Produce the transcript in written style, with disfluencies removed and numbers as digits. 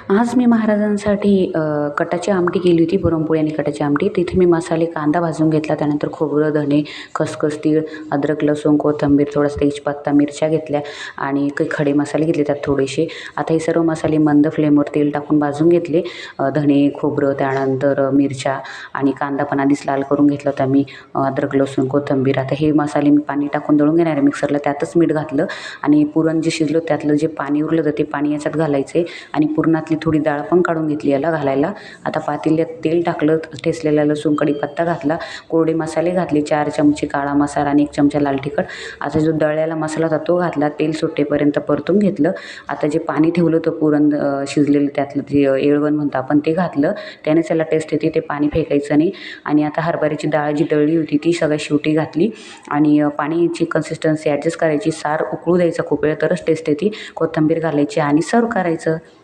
आज मी महाराजांसाठी कटाची आमटी केली होती, पुरणपोळी आणि कटाची आमटी. तिथे मी मसाले कांदा भाजून घेतला, त्यानंतर खोबरं, धणे, खसखस, तीळ, अद्रक, लसूण, कोथिंबीर, थोडासा तेजपत्ता, मिरच्या घेतल्या आणि काही खडे मसाले घेतले त्यात थोडेसे. आता हे सर्व मसाले मंद फ्लेमवर तेल टाकून भाजून घेतले. धणे, खोबरं, त्यानंतर मिरच्या आणि कांदा पण आधीच लाल करून घेतला होता मी. अद्रक, लसूण, कोथिंबीर. आता हे मसाले मी पाणी टाकून दळून घेणार आहे मिक्सरला. त्यातच मीठ घातलं आणि पुरण जे शिजलं त्यातलं जे पाणी उरलं तर ते पाणी याच्यात घालायचे आणि पुरणातली थोडी डाळ पण काढून घेतली याला घालायला. आता पातेल्यात तेल टाकलं, ठेचलेला लसूण, कढीपत्ता घातला, कोरडे मसाले घातले, 4 चमचे काळा मसाला आणि 1 चमचा लाल तिखट. आता जो दळलेला मसाला होता तो घातला, तेल सुटेपर्यंत परतून घेतलं. आता जे पाणी ठेवलं होतं पुरण शिजलेलं त्यातलं जे येळवण म्हणतो आपण ते घातलं. त्यानेच त्याला टेस्ट येते, ते पाणी फेकायचं नाही. आणि आता हरभऱ्याची डाळ जी दळली होती ती सगळ्यात शेवटी घातली आणि पाण्याची कन्सिस्टन्सी ॲडजस्ट करायची. सार उकळू द्यायचा खूप वेळ, तरच टेस्ट येते. कोथिंबीर घालायची आणि सर्व्ह करायचं.